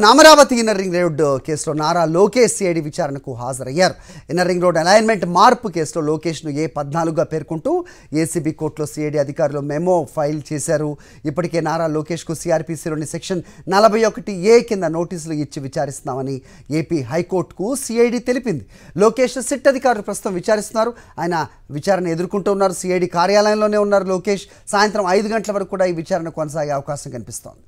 Amaravati inner ring road కేసులో Nara Lokesh CID విచారణకు హాజరయ్యారు. ఇన్నర్ రింగ్ రోడ్ అలైన్మెంట్ మార్పు కేసులో లోకేష్ను A14గా పేర్కొంటూ ఏసీబీ కోర్టులో సిఐడి అధికారులు మెమో ఫైల్ చేశారు. ఇప్పటికే నారా లోకేష్కు సిఆర్పిసిలోని సెక్షన్ 41A కింద నోటీసులు ఇచ్చి విచారిస్తున్నామని ఏపీ హైకోర్టుకు సిఐడి తెలిపింది. లోకేష్ సిట్ అధికారులు ప్రస్తుతం విచారిస్తున్నారు. ఆయన విచారణ ఎదుర్కొంటూ ఉన్నారు. సిఐడి కార్యాలయంలోనే ఉన్నారు లోకేష్. సాయంత్రం 5 గంటల వరకు కూడా ఈ విచారణ కొనసాగే అవకాశం కనిపిస్తోంది.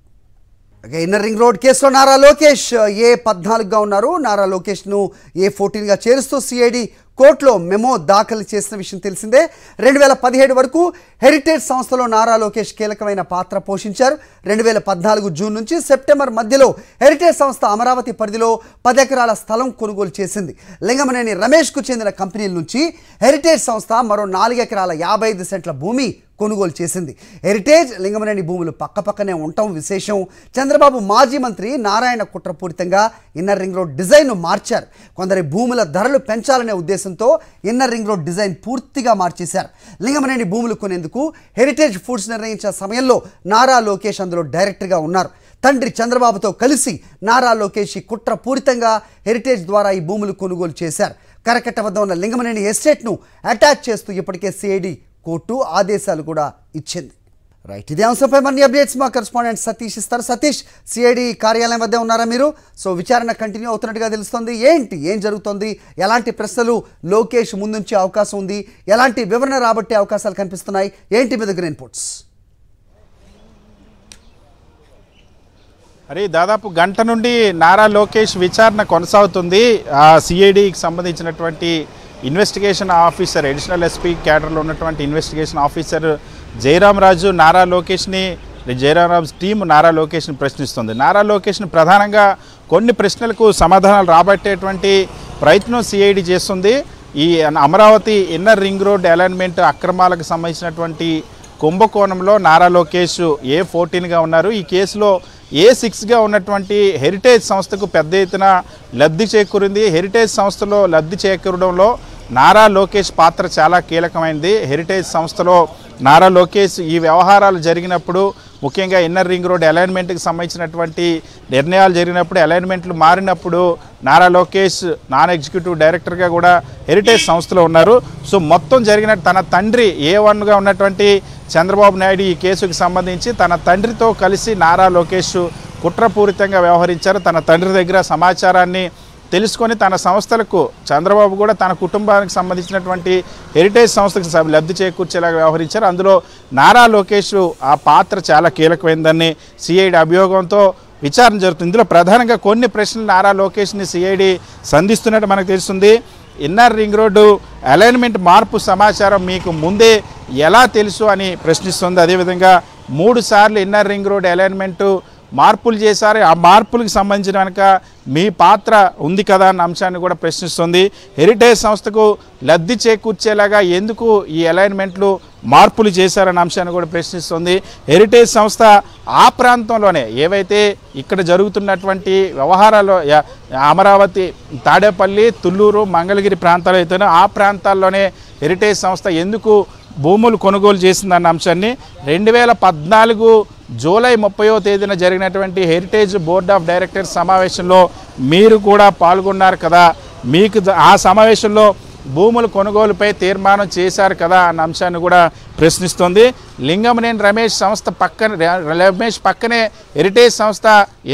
ఇన్నర్ రింగ్ రోడ్ కేసులో నారా లోకేష్ A14గా ఉన్నారు. నారా లోకేష్ను A14గా చేరుస్తూ సిఐడి కోర్టులో మెమో దాఖలు చేసిన విషయం తెలిసిందే. 2017 వరకు హెరిటేజ్ సంస్థలో నారా లోకేష్ కీలకమైన పాత్ర పోషించారు. 2014 జూన్ నుంచి సెప్టెంబర్ మధ్యలో హెరిటేజ్ సంస్థ అమరావతి పరిధిలో 10 ఎకరాల స్థలం కొనుగోలు చేసింది. లింగమనేని రమేష్కు చెందిన కంపెనీల నుంచి హెరిటేజ్ సంస్థ మరో 4 ఎకరాల 55 సెంట్ల భూమి కొనుగోలు చేసింది. హెరిటేజ్ లింగమనేని భూములు పక్కపక్కనే ఉండటం విశేషం. చంద్రబాబు మాజీ మంత్రి నారాయణ కుట్రపూరితంగా ఇన్నర్ రింగ్ రోడ్ డిజైన్ను మార్చారు. కొందరి భూముల ధరలు పెంచాలనే ఉద్దేశంతో ఇన్నర్ రింగ్ రోడ్ డిజైన్ పూర్తిగా మార్చేశారు. లింగమనేని భూములు కొనేందుకు హెరిటేజ్ ఫుడ్స్ నిర్ణయించిన సమయంలో నారా లోకేష్ అందులో డైరెక్టర్గా ఉన్నారు. తండ్రి చంద్రబాబుతో కలిసి నారా లోకేష్ కుట్రపూరితంగా హెరిటేజ్ ద్వారా ఈ భూములు కొనుగోలు చేశారు. కరకట్ట వద్ద ఉన్న లింగమనేని ఎస్టేట్ను అటాచ్ చేస్తూ ఇప్పటికే సిఐడి కోర్టు ఆదేశాలు కూడా ఇచ్చింది. రైట్, ఇదే అంశంపై మరిన్ని అప్డేట్స్ మా కరెస్పాండెంట్ సతీష్ ఇస్తారు. సతీష్, సిఐడి కార్యాలయం వద్ద ఉన్నారా మీరు? సో విచారణ కంటిన్యూ అవుతున్నట్టుగా తెలుస్తుంది. ఏం జరుగుతుంది? ఎలాంటి ప్రశ్నలు లోకేష్ ముందుంచే అవకాశం ఉంది? ఎలాంటి వివరణ రాబట్టే అవకాశాలు కనిపిస్తున్నాయి? ఏంటి మీ దగ్గర ఇన్పుట్స్? అరే, దాదాపు గంట నుండి నారా లోకేష్ విచారణ కొనసాగుతుంది. సిఐడికి సంబంధించినటువంటి ఇన్వెస్టిగేషన్ ఆఫీసర్, అడిషనల్ ఎస్పీ క్యాడర్లో ఉన్నటువంటి ఇన్వెస్టిగేషన్ ఆఫీసర్ జయరాం రాజు నారా లోకేష్ని, జయరాం రాజు టీం నారా లోకేష్ని ప్రశ్నిస్తుంది. నారా లోకేష్ని ప్రధానంగా కొన్ని ప్రశ్నలకు సమాధానాలు రాబట్టేటువంటి ప్రయత్నం సిఐడి చేస్తుంది. ఈ Amaravati inner ring road alignment అక్రమాలకు సంబంధించినటువంటి కుంభకోణంలో నారా లోకేష్ A14గా ఉన్నారు. ఈ కేసులో A6గా ఉన్నటువంటి హెరిటేజ్ సంస్థకు పెద్ద ఎత్తున లబ్ధి చేకూరింది. హెరిటేజ్ సంస్థలో లబ్ధి చేకూరడంలో నారా లోకేష్ పాత్ర చాలా కీలకమైనది. హెరిటేజ్ సంస్థలో నారా లోకేష్ ఈ వ్యవహారాలు జరిగినప్పుడు, ముఖ్యంగా ఇన్నర్ రింగ్ రోడ్ అలైన్మెంట్కి సంబంధించినటువంటి నిర్ణయాలు జరిగినప్పుడు, అలైన్మెంట్లు మారినప్పుడు నారా లోకేష్ నాన్ ఎగ్జిక్యూటివ్ డైరెక్టర్గా కూడా హెరిటేజ్ సంస్థలో ఉన్నారు. సో మొత్తం జరిగిన తన తండ్రి A1గా ఉన్నటువంటి చంద్రబాబు నాయుడు ఈ కేసుకు సంబంధించి తన తండ్రితో కలిసి నారా లోకేష్ కుట్రపూరితంగా వ్యవహరించారు. తన తండ్రి దగ్గర సమాచారాన్ని తెలుసుకొని తన సంస్థలకు, చంద్రబాబు కూడా తన కుటుంబానికి సంబంధించినటువంటి హెరిటేజ్ సంస్థకు లబ్ధి చేకూర్చేలాగా వ్యవహరించారు. అందులో నారా లోకేష్ ఆ పాత్ర చాలా కీలకమైందని సిఐడి అభియోగంతో విచారణ జరుగుతుంది. ఇందులో ప్రధానంగా కొన్ని ప్రశ్నలు నారా లోకేష్ని సిఐడి సంధిస్తున్నట్టు మనకు తెలుస్తుంది. ఇన్నర్ రింగ్ రోడ్డు అలైన్మెంట్ మార్పు సమాచారం మీకు ముందే ఎలా తెలుసు అని ప్రశ్నిస్తుంది. అదేవిధంగా 3 సార్లు ఇన్నర్ రింగ్ రోడ్ అలైన్మెంటు మార్పులు చేశారు. ఆ మార్పులకు సంబంధించిన కనుక మీ పాత్ర ఉంది కదా అన్న అంశాన్ని కూడా ప్రశ్నిస్తుంది. హెరిటేజ్ సంస్థకు లబ్ధి చేకూర్చేలాగా ఎందుకు ఈ అలైన్మెంట్లు మార్పులు చేశారన్న అంశాన్ని కూడా ప్రశ్నిస్తుంది. హెరిటేజ్ సంస్థ ఆ ప్రాంతంలోనే ఏవైతే ఇక్కడ జరుగుతున్నటువంటి వ్యవహారాలు అమరావతి, తాడేపల్లి, తుళ్ళూరు, మంగళగిరి ప్రాంతాలు అయితేనో ఆ ప్రాంతాల్లోనే హెరిటేజ్ సంస్థ ఎందుకు భూములు కొనుగోలు చేసిందన్న అంశాన్ని 2014 జూలై 30వ తేదీన జరిగినటువంటి హెరిటేజ్ బోర్డ్ ఆఫ్ డైరెక్టర్స్ సమావేశంలో మీరు కూడా పాల్గొన్నారు కదా, మీకు ఆ సమావేశంలో భూముల కొనుగోలుపై తీర్మానం చేశారు కదా అన్న అంశాన్ని కూడా ప్రశ్నిస్తోంది. లింగమనేని రమేష్ పక్కనే హెరిటేజ్ సంస్థ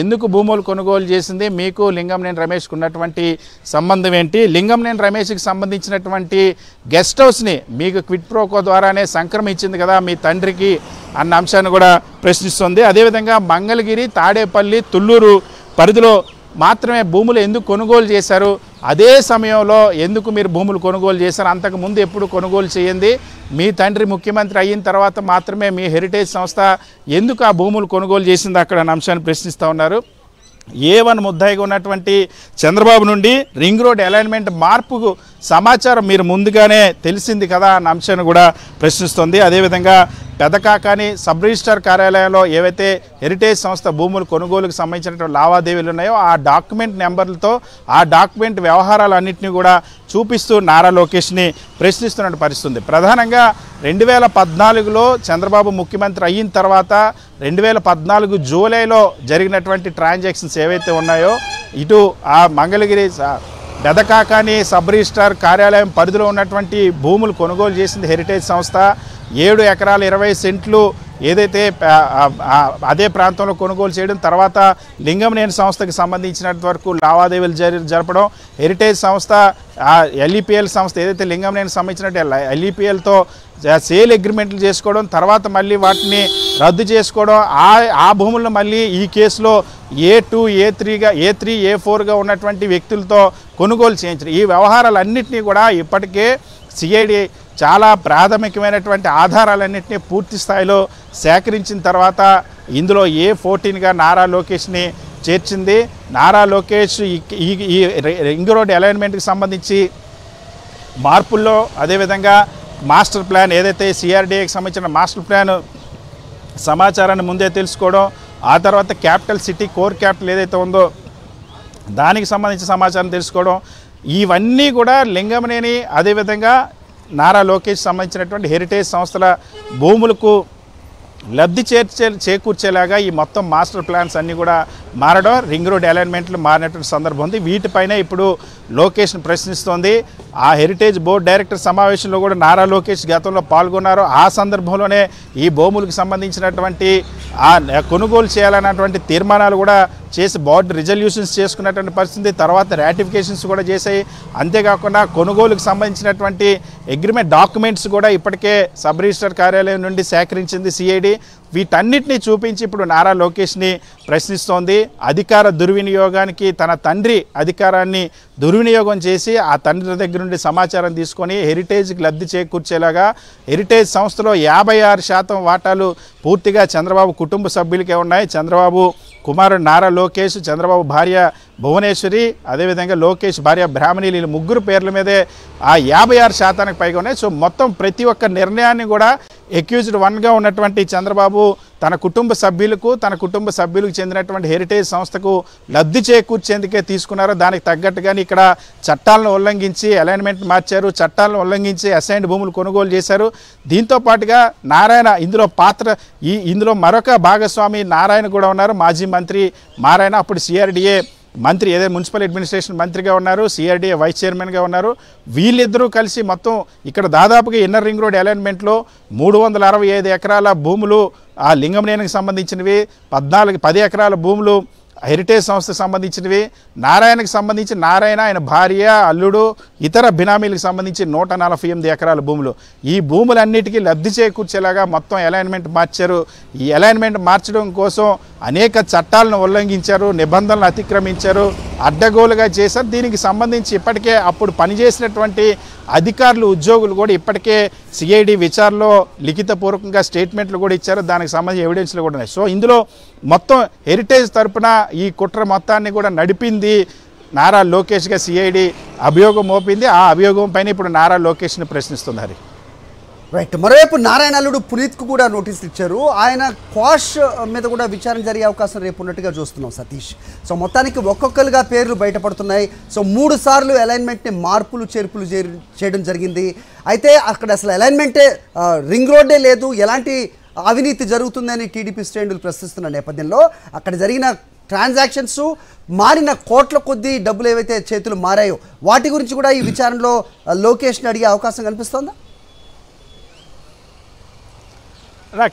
ఎందుకు భూములు కొనుగోలు చేసింది? మీకు లింగమనేని రమేష్కి ఉన్నటువంటి సంబంధం ఏంటి? లింగమనేని రమేష్కి సంబంధించినటువంటి గెస్ట్ హౌస్ని మీకు క్విడ్ ప్రోకో ద్వారానే సంక్రమించింది కదా మీ తండ్రికి అన్న అంశాన్ని కూడా ప్రశ్నిస్తుంది. అదేవిధంగా మంగళగిరి, తాడేపల్లి, తుళ్ళూరు పరిధిలో మాత్రమే భూములు ఎందుకు కొనుగోలు చేశారు? అదే సమయంలో ఎందుకు మీరు భూములు కొనుగోలు చేశారు? అంతకుముందు ఎప్పుడు కొనుగోలు చేయండి? మీ తండ్రి ముఖ్యమంత్రి అయిన తర్వాత మాత్రమే మీ హెరిటేజ్ సంస్థ ఎందుకు ఆ భూములు కొనుగోలు చేసింది అక్కడ అన్న అంశాన్ని ప్రశ్నిస్తూ ఉన్నారు. A1 ముద్దాయిగా ఉన్నటువంటి చంద్రబాబు నుండి రింగ్ రోడ్ అలైన్మెంట్ మార్పుకు సమాచారం మీరు ముందుగానే తెలిసింది కదా అన్న అంశాన్ని కూడా ప్రశ్నిస్తుంది. అదేవిధంగా పెదకాకాని సబ్ రిజిస్ట్రార్ కార్యాలయంలో ఏవైతే హెరిటేజ్ సంస్థ భూములు కొనుగోలుకు సంబంధించినటువంటి లావాదేవీలు ఉన్నాయో ఆ డాక్యుమెంట్ నెంబర్లతో ఆ డాక్యుమెంట్ వ్యవహారాలన్నింటినీ కూడా చూపిస్తూ నారా లోకేష్ని ప్రశ్నిస్తున్న పరిస్థితుంది. ప్రధానంగా 2014లో చంద్రబాబు ముఖ్యమంత్రి అయిన తర్వాత 2014 జూలైలో జరిగినటువంటి ట్రాన్సాక్షన్స్ ఏవైతే ఉన్నాయో ఇటు ఆ మంగళగిరి పెదకాకాని సబ్ రిజిస్ట్రార్ కార్యాలయం పరిధిలో ఉన్నటువంటి భూములు కొనుగోలు చేసింది హెరిటేజ్ సంస్థ. 7 ఎకరాల 20 సెంట్లు ఏదైతే అదే ప్రాంతంలో కొనుగోలు చేయడం, తర్వాత లింగంనేని సంస్థకి సంబంధించినంత వరకు లావాదేవీలు జరపడం, హెరిటేజ్ సంస్థ ఎల్ఈపిఎల్ సంస్థ ఏదైతే లింగంనేనికి సంబంధించిన ఎల్ఈపిఎల్తో సేల్ అగ్రిమెంట్లు చేసుకోవడం, తర్వాత మళ్ళీ వాటిని రద్దు చేసుకోవడం, ఆ భూములను మళ్ళీ ఈ కేసులో A2 A3 A4గా ఉన్నటువంటి వ్యక్తులతో కొనుగోలు చేయించడం. ఈ వ్యవహారాలన్నింటినీ కూడా ఇప్పటికే సిఐడి చాలా ప్రాథమికమైనటువంటి ఆధారాలన్నింటినీ పూర్తి స్థాయిలో సేకరించిన తర్వాత ఇందులో A14గా నారా లోకేష్ని చేర్చింది. నారా లోకేష్ ఈ రింగ్ రోడ్ అలైన్మెంట్కి సంబంధించి మార్పుల్లో అదేవిధంగా మాస్టర్ ప్లాన్ ఏదైతే సిఆర్డీఏకి సంబంధించిన మాస్టర్ ప్లాన్ సమాచారాన్ని ముందే తెలుసుకోవడం, ఆ తర్వాత క్యాపిటల్ సిటీ కోర్ క్యాపిటల్ ఏదైతే ఉందో దానికి సంబంధించిన సమాచారం తెలుసుకోవడం, ఇవన్నీ కూడా లింగంనేని అదేవిధంగా నారా లోకేష్ సంబంధించినటువంటి హెరిటేజ్ సంస్థల భూములకు లబ్ధి చేకూర్చేలాగా ఈ మొత్తం మాస్టర్ ప్లాన్స్ అన్నీ కూడా మారడం, రింగ్ రోడ్ అలైన్మెంట్లు మారినటువంటి సందర్భం ఉంది. వీటిపైన ఇప్పుడు లోకేష్ని ప్రశ్నిస్తోంది. ఆ హెరిటేజ్ బోర్డు డైరెక్టర్ సమావేశంలో కూడా నారా లోకేష్ గతంలో పాల్గొన్నారు. ఆ సందర్భంలోనే ఈ భూములకు సంబంధించినటువంటి ఆ కొనుగోలు చేయాలన్నటువంటి తీర్మానాలు కూడా చేసి బోర్డు రిజల్యూషన్స్ చేసుకున్నటువంటి పరిస్థితి, తర్వాత రాటిఫికేషన్స్ కూడా చేశాయి. అంతేకాకుండా కొనుగోలుకు సంబంధించినటువంటి అగ్రిమెంట్ డాక్యుమెంట్స్ కూడా ఇప్పటికే సబ్ రిజిస్ట్రార్ కార్యాలయం నుండి సేకరించింది సిఐడి. వీటన్నిటిని చూపించి ఇప్పుడు నారా లోకేష్ని ప్రశ్నిస్తోంది. అధికార దుర్వినియోగానికి తన తండ్రి అధికారాన్ని దుర్వినియోగం చేసి ఆ తండ్రి దగ్గర నుండి సమాచారం తీసుకొని హెరిటేజ్కి లబ్ధి చేకూర్చేలాగా హెరిటేజ్ సంస్థలో 56% వాటాలు పూర్తిగా చంద్రబాబు కుటుంబ సభ్యులకే ఉన్నాయి. చంద్రబాబు కుమారుడు నారా లోకేష్, చంద్రబాబు భార్య భువనేశ్వరి, అదేవిధంగా లోకేష్ భార్య బ్రాహ్మణి, వీళ్ళు ముగ్గురు పేర్ల మీదే ఆ 56% పైగా ఉన్నాయి. సో మొత్తం ప్రతి ఒక్క నిర్ణయాన్ని కూడా అక్యూజ్డ్ 1గా ఉన్నటువంటి చంద్రబాబు తన కుటుంబ సభ్యులకు చెందినటువంటి హెరిటేజ్ సంస్థకు లబ్ధి చేకూర్చేందుకే తీసుకున్నారో దానికి తగ్గట్టుగానే ఇక్కడ చట్టాలను ఉల్లంఘించి అలైన్మెంట్ మార్చారు, చట్టాలను ఉల్లంఘించి అసైన్డ్ భూములు కొనుగోలు చేశారు. దీంతో పాటుగా నారాయణ ఇందులో మరొక భాగస్వామి నారాయణ కూడా ఉన్నారు. మాజీ మంత్రి నారాయణ అప్పుడు సిఆర్డీఏ మంత్రి ఏదైతే మున్సిపల్ అడ్మినిస్ట్రేషన్ మంత్రిగా ఉన్నారు, సిఆర్డీఏ వైస్ చైర్మన్గా ఉన్నారు. వీళ్ళిద్దరూ కలిసి మొత్తం ఇక్కడ దాదాపుగా ఇన్నర్ రింగ్ రోడ్ అలైన్మెంట్లో 365 ఎకరాల భూములు ఆ లింగంనేనికి సంబంధించినవి, 10 ఎకరాల భూములు హెరిటేజ్ సంస్థకు సంబంధించినవి, నారాయణకు సంబంధించి నారాయణ ఆయన భార్య అల్లుడు ఇతర బినామీలకు సంబంధించి 148 ఎకరాల భూములు. ఈ భూములన్నిటికీ లబ్ధి చేకూర్చేలాగా మొత్తం అలైన్మెంట్ మార్చారు. ఈ అలైన్మెంట్ మార్చడం కోసం అనేక చట్టాలను ఉల్లంఘించారు, నిబంధనలను అతిక్రమించారు, అడ్డగోలుగా చేశారు. దీనికి సంబంధించి ఇప్పటికే అప్పుడు పనిచేసినటువంటి అధికారులు ఉద్యోగులు కూడా ఇప్పటికే సిఐడి విచారణలో లిఖితపూర్వకంగా స్టేట్మెంట్లు కూడా ఇచ్చారు. దానికి సంబంధించి ఎవిడెన్స్లు కూడా ఉన్నాయి. సో ఇందులో మొత్తం హెరిటేజ్ తరపున ఈ కుట్ర మొత్తాన్ని కూడా నడిపింది నారా లోకేష్గా సిఐడి అభియోగం మోపింది. ఆ అభియోగం పైన ఇప్పుడు నారా లోకేష్ని ప్రశ్నిస్తున్నారు. రైట్. మరోవైపు నారాయణ అల్లుడు పునీత్కు కూడా నోటీసులు ఇచ్చారు. ఆయన క్వాష్ మీద కూడా విచారణ జరిగే అవకాశం రేపు ఉన్నట్టుగా చూస్తున్నాం సతీష్. సో మొత్తానికి ఒక్కొక్కరుగా పేర్లు బయటపడుతున్నాయి. సో 3 సార్లు అలైన్మెంట్ని మార్పులు చేర్పులు చేయడం జరిగింది. అయితే అక్కడ అసలు అలైన్మెంటే రింగ్ రోడ్డే లేదు, ఎలాంటి అవినీతి జరుగుతుందని టీడీపీ శ్రేణులు ప్రశ్నిస్తున్న నేపథ్యంలో అక్కడ జరిగిన ట్రాన్సాక్షన్స్ మారిన కోట్ల కొద్దీ డబ్బులు ఏవైతే చేతులు మారాయో వాటి గురించి కూడా ఈ విచారణలో లోకేష్ని అడిగే అవకాశం కనిపిస్తోందా?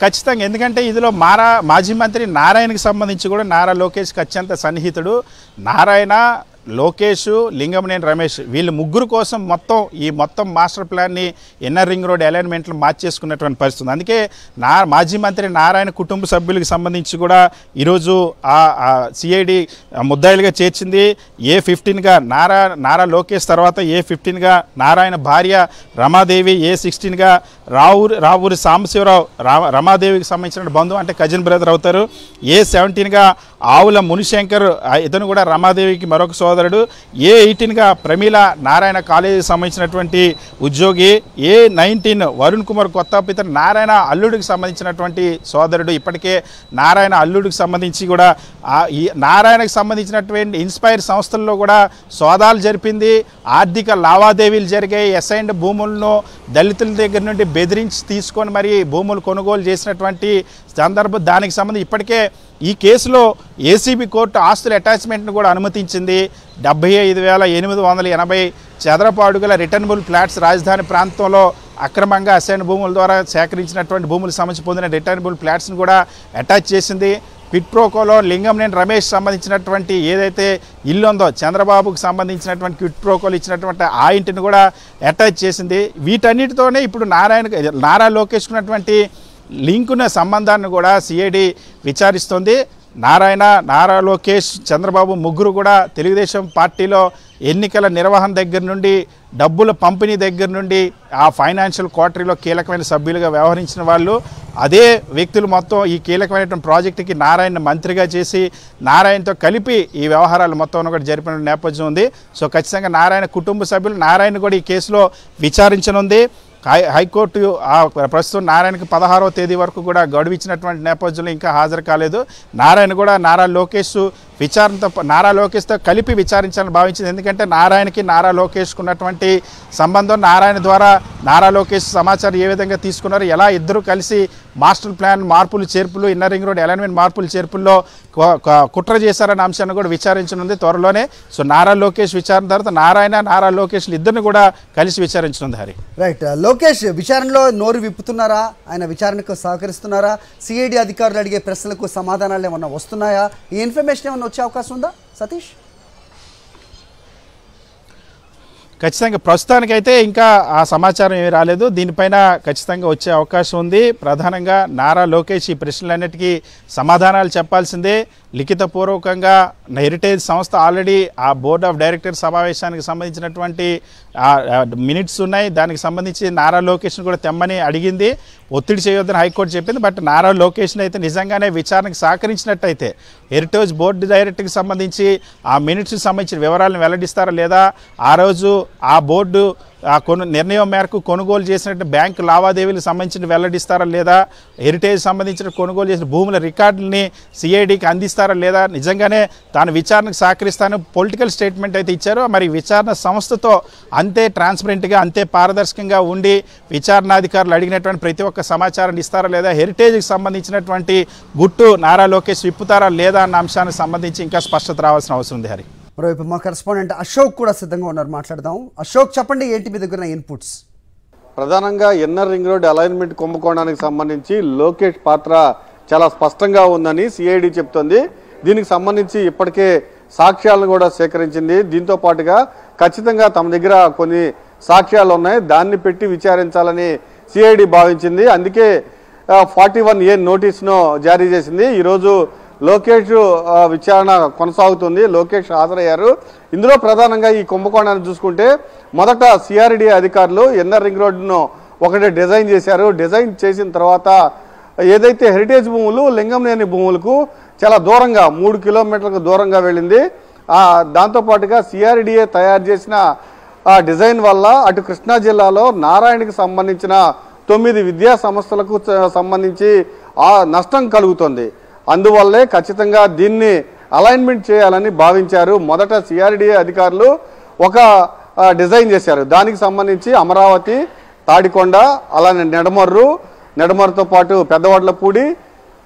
ఖచ్చితంగా. ఎందుకంటే ఇందులో మాజీ మంత్రి నారాయణకి సంబంధించి కూడా నారా లోకేష్కి అత్యంత సన్నిహితుడు. నారాయణ, లోకేష్, లింగంనేని రమేష్ వీళ్ళు ముగ్గురు కోసం ఈ మొత్తం మాస్టర్ ప్లాన్ని ఇన్నర్ రింగ్ రోడ్ అలైన్మెంట్లు మార్చేసుకున్నటువంటి పరిస్థితి. అందుకే మాజీ మంత్రి నారాయణ కుటుంబ సభ్యులకు సంబంధించి కూడా ఈరోజు సిఐడి ముద్దాయిలుగా చేర్చింది. A15గా నారా లోకేష్ తర్వాత A15గా నారాయణ భార్య రమాదేవి, A16గా రావూరి సాంబశివరావు రమాదేవికి సంబంధించిన బంధువు అంటే కజిన్ బ్రదర్ అవుతారు. A17గా ఆవుల మునిశంకర్, ఇతను కూడా రమాదేవికి మరొక సోదరుడు. సోదరుడు, A18గా ప్రమీల నారాయణ కాలేజీకి సంబంధించినటువంటి ఉద్యోగి, A19 వరుణ్ కుమార్ కొత్తపిత నారాయణ అల్లుడికి సంబంధించినటువంటి సోదరుడు. ఇప్పటికే నారాయణ అల్లుడికి సంబంధించి కూడా ఈ నారాయణకు సంబంధించినటువంటి ఇన్స్పైర్ సంస్థల్లో కూడా సోదాలు జరిపింది. ఆర్థిక లావాదేవీలు జరిగాయి. అసైన్డ్ భూములను దళితుల దగ్గర నుండి బెదిరించి తీసుకొని మరి భూములు కొనుగోలు చేసినటువంటి సందర్భం. దానికి సంబంధించి ఇప్పటికే ఈ కేసులో ఏసీబీ కోర్టు ఆస్తుల అటాచ్మెంట్ను కూడా అనుమతించింది. 75,880 చదరపు అడుగుల రిటర్నబుల్ ఫ్లాట్స్ రాజధాని ప్రాంతంలో అక్రమంగా అసైన్ భూముల ద్వారా సేకరించినటువంటి భూములకు సంబంధించి పొందిన రిటర్నబుల్ ఫ్లాట్స్ని కూడా అటాచ్ చేసింది. పిట్ ప్రోకోలో లింగంనేని రమేష్ సంబంధించినటువంటి ఏదైతే ఇల్లు ఉందో చంద్రబాబుకు సంబంధించినటువంటి క్విట్ ప్రోకోలు ఇచ్చినటువంటి ఆ ఇంటిని కూడా అటాచ్ చేసింది. వీటన్నిటితోనే ఇప్పుడు నారా లోకేష్ ఉన్నటువంటి లింకున్న సంబంధాన్ని కూడా సిఐడి విచారిస్తోంది. నారా లోకేష్, చంద్రబాబు ముగ్గురు కూడా తెలుగుదేశం పార్టీలో ఎన్నికల నిర్వహణ దగ్గర నుండి డబ్బుల పంపిణీ దగ్గర నుండి ఆ ఫైనాన్షియల్ క్వార్టరీలో కీలకమైన సభ్యులుగా వ్యవహరించిన వాళ్ళు. అదే వ్యక్తులు మొత్తం ఈ కీలకమైనటువంటి ప్రాజెక్టుకి నారాయణ మంత్రిగా చేసి నారాయణతో కలిపి ఈ వ్యవహారాలు మొత్తం కూడా జరిపిన నేపథ్యం ఉంది. సో ఖచ్చితంగా నారాయణ కుటుంబ సభ్యులు నారాయణ కూడా ఈ కేసులో విచారించనుంది. హైకోర్టు ప్రస్తుతం నారాయణకి 16వ తేదీ వరకు కూడా గడువు ఇచ్చినటువంటి నేపథ్యంలో ఇంకా హాజరు కాలేదు. నారాయణ కూడా నారా లోకేష్తో కలిపి విచారించాలని భావించింది. ఎందుకంటే నారా లోకేష్కు ఉన్నటువంటి సంబంధం, నారాయణ ద్వారా నారా లోకేష్ సమాచారం ఏ విధంగా తీసుకున్నారు, ఎలా ఇద్దరు కలిసి మాస్టర్ ప్లాన్ మార్పులు చేర్పులు, ఇన్నర్ రింగ్ రోడ్ అలైన్మెంట్ మార్పులు చేర్పుల్లో కుట్ర చేశారన్న అంశాన్ని కూడా విచారించనుంది త్వరలోనే. సో నారా లోకేష్ విచారణ తర్వాత నారా లోకేష్ ఇద్దరిని కూడా కలిసి విచారించనుంది. హరి రైట్, లోకేష్ విచారణలో నోరు విప్పుతున్నారా? ఆయన విచారణకు సహకరిస్తున్నారా? సిఐడి అధికారులు అడిగే ప్రశ్నలకు సమాధానాలు ఏమన్నా వస్తున్నాయా? ఈ ఇన్ఫర్మేషన్ ఏమన్నా వచ్చే అవకాశం ఉందా సతీష్? ఖచ్చితంగా ప్రస్తుతానికైతే ఇంకా ఆ సమాచారం ఏమీ రాలేదు. దీనిపైన ఖచ్చితంగా వచ్చే అవకాశం ఉంది. ప్రధానంగా నారా లోకేష్ ఈ ప్రశ్నలన్నిటికీ సమాధానాలు చెప్పాల్సిందే. లిఖితపూర్వకంగా హెరిటేజ్ సంస్థ ఆల్రెడీ ఆ బోర్డ్ ఆఫ్ డైరెక్టర్ సమావేశానికి సంబంధించినటువంటి మినిట్స్ ఉన్నాయి. దానికి సంబంధించి నారా లోకేష్ని కూడా తెమ్మని అడిగింది. ఒత్తిడి చేయొద్దని హైకోర్టు చెప్పింది. బట్ నారా లోకేష్ని అయితే నిజంగానే విచారణకు సహకరించినట్టయితే హెరిటేజ్ బోర్డు డైరెక్టర్కి సంబంధించి ఆ మినిట్స్కి సంబంధించిన వివరాలను వెల్లడిస్తారా లేదా, ఆ రోజు ఆ బోర్డు నిర్ణయం మేరకు కొనుగోలు చేసినట్టు బ్యాంకు లావాదేవీలకు సంబంధించిన వెల్లడిస్తారా లేదా, హెరిటేజ్ సంబంధించిన కొనుగోలు చేసిన భూముల రికార్డులని సిఐడికి అందిస్తారా లేదా, నిజంగానే తాను విచారణకు సహకరిస్తాను పొలిటికల్ స్టేట్మెంట్ అయితే ఇచ్చారో మరి విచారణ సంస్థతో అంతే ట్రాన్స్పరెంట్గా అంతే పారదర్శకంగా ఉండి విచారణాధికారులు అడిగినటువంటి ప్రతి ఒక్క సమాచారాన్ని ఇస్తారా లేదా, హెరిటేజ్కి సంబంధించినటువంటి గుట్టు నారా లోకేష్ విప్పుతారా లేదా అన్న అంశానికి సంబంధించి ఇంకా స్పష్టత రావాల్సిన అవసరం ఉంది. హరి, మరోవైపు మా కరెస్పాండెంట్ అశోక్ కూడా సిద్ధంగా ఉన్నారు, మాట్లాడదాం. అశోక్, చెప్పండి, ఏంటి మీ దగ్గర ఇన్పుట్స్? ప్రధానంగా ఇన్నర్ రింగ్ రోడ్ అలైన్మెంట్ కుంభకోణానికి సంబంధించి లోకేష్ పాత్ర చాలా స్పష్టంగా ఉందని సిఐడి చెప్తోంది. దీనికి సంబంధించి ఇప్పటికే సాక్ష్యాలను కూడా సేకరించింది. దీంతో పాటుగా ఖచ్చితంగా తమ దగ్గర కొన్ని సాక్ష్యాలు ఉన్నాయి, దాన్ని పెట్టి విచారించాలని సిఐడి భావించింది. అందుకే 41A నోటీస్ను జారీ చేసింది. ఈరోజు లోకేష్ విచారణ కొనసాగుతుంది. లోకేష్ హాజరయ్యారు. ఇందులో ప్రధానంగా ఈ కుంభకోణాన్ని చూసుకుంటే మొదట సిఆర్డి అధికారులు ఇన్నర్ రింగ్ రోడ్డును ఒకటి డిజైన్ చేశారు. డిజైన్ చేసిన తర్వాత ఏదైతే హెరిటేజ్ భూములు లింగంనేని భూములకు చాలా దూరంగా 3 కిలోమీటర్లకు దూరంగా వెళ్ళింది. దాంతోపాటుగా సిఆర్డిఏ తయారు చేసిన డిజైన్ వల్ల అటు కృష్ణా జిల్లాలో నారాయణకి సంబంధించిన 9 విద్యా సంస్థలకు సంబంధించి నష్టం కలుగుతుంది. అందువల్లే ఖచ్చితంగా దీన్ని అలైన్మెంట్ చేయాలని భావించారు. మొదట సిఆర్డిఏ అధికారులు ఒక డిజైన్ చేశారు. దానికి సంబంధించి అమరావతి, తాడికొండ, అలానే నెడమర్రుతో పాటు పెద్దవడ్లపూడి,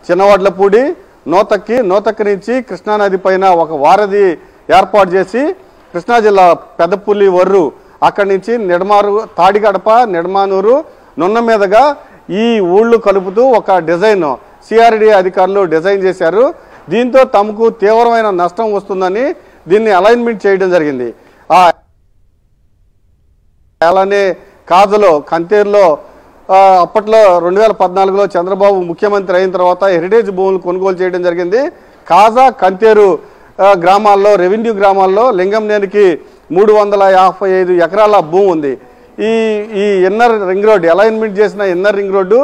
చిన్నవడ్లపూడి, నూతక్కి నుంచి కృష్ణానది పైన ఒక వారధి ఏర్పాటు చేసి కృష్ణా జిల్లా పెద్దపుల్లి వర్రు అక్కడి నుంచి తాడిగడప, నెడమానూరు, నున్న మీదుగా ఈ ఊళ్ళు కలుపుతూ ఒక డిజైన్ సిఆర్డి అధికారులు డిజైన్ చేశారు. దీంతో తమకు తీవ్రమైన నష్టం వస్తుందని దీన్ని అలైన్మెంట్ చేయడం జరిగింది. అలానే కాజలో, కంతేరులో అప్పట్లో 2014లో చంద్రబాబు ముఖ్యమంత్రి అయిన తర్వాత హెరిటేజ్ భూములు కొనుగోలు చేయడం జరిగింది. కాజా, కంతేరు గ్రామాల్లో, రెవెన్యూ గ్రామాల్లో లింగంనేనికి 355 ఎకరాల భూమి ఉంది. ఈ ఇన్నర్ రింగ్ రోడ్డు అలైన్మెంట్ చేసిన ఇన్నర్ రింగ్ రోడ్డు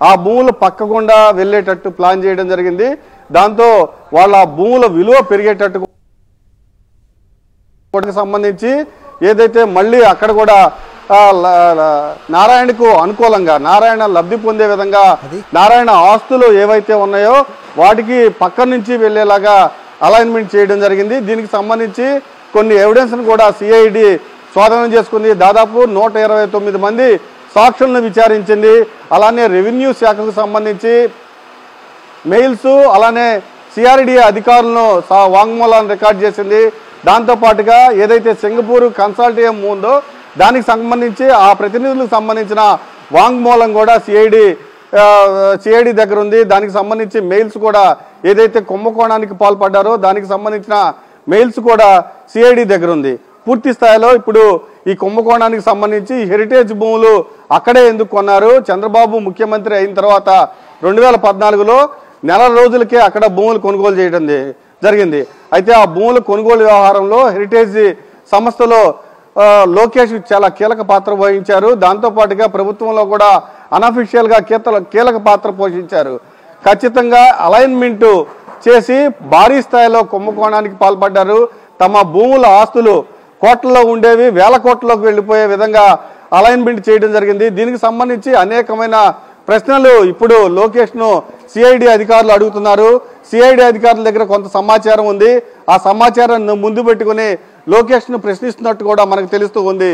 ఆ భూములు పక్కకుండా వెళ్ళేటట్టు ప్లాన్ చేయడం జరిగింది. దాంతో వాళ్ళ భూముల విలువ పెరిగేటట్టు వాటికి సంబంధించి ఏదైతే మళ్ళీ అక్కడ కూడా నారాయణకు అనుకూలంగా నారాయణ లబ్ధి పొందే విధంగా నారాయణ ఆస్తులు ఏవైతే ఉన్నాయో వాటికి పక్క నుంచి వెళ్ళేలాగా అలైన్మెంట్ చేయడం జరిగింది. దీనికి సంబంధించి కొన్ని ఎవిడెన్స్ను కూడా సిఐడి స్వాధీనం చేసుకుంది. దాదాపు 129 మంది సాక్షులను విచారించింది. అలానే రెవెన్యూ శాఖకు సంబంధించి మెయిల్స్, అలానే సిఆర్డిఏ అధికారులను వాంగ్మూలాన్ని రికార్డ్ చేసింది. దాంతోపాటుగా ఏదైతే సింగపూర్ కన్సాల్టియం ఉందో దానికి సంబంధించి ఆ ప్రతినిధులకు సంబంధించిన వాంగ్మూలం కూడా సిఐడి దగ్గర ఉంది. దానికి సంబంధించి మెయిల్స్ కూడా ఏదైతే కుంభకోణానికి పాల్పడ్డారో దానికి సంబంధించిన మెయిల్స్ కూడా సిఐడి దగ్గర ఉంది. పూర్తి స్థాయిలో ఇప్పుడు ఈ కుంభకోణానికి సంబంధించి హెరిటేజ్ భూములు అక్కడే ఎందుకు కొన్నారు? చంద్రబాబు ముఖ్యమంత్రి అయిన తర్వాత 2014లో నెల రోజులకే అక్కడ భూములు కొనుగోలు చేయడం జరిగింది. అయితే ఆ భూముల కొనుగోలు వ్యవహారంలో హెరిటేజ్ సంస్థలో లోకేష్ చాలా కీలక పాత్ర వహించారు. దాంతోపాటుగా ప్రభుత్వంలో కూడా అనఫిషియల్గా కీలక పాత్ర పోషించారు. ఖచ్చితంగా అలైన్మెంట్ చేసి భారీ స్థాయిలో కుంభకోణానికి పాల్పడ్డారు. తమ భూముల ఆస్తులు కోట్లలో ఉండేవి వేల కోట్లలోకి వెళ్ళిపోయే విధంగా అలైన్మెంట్ చేయడం జరిగింది. దీనికి సంబంధించి అనేకమైన ప్రశ్నలు ఇప్పుడు లోకేష్ను సిఐడి అధికారులు అడుగుతున్నారు. సిఐడి అధికారుల దగ్గర కొంత సమాచారం ఉంది. ఆ సమాచారాన్ని ముందు పెట్టుకుని లోకేష్ను ప్రశ్నిస్తున్నట్టు కూడా మనకు తెలుస్తూ ఉంది.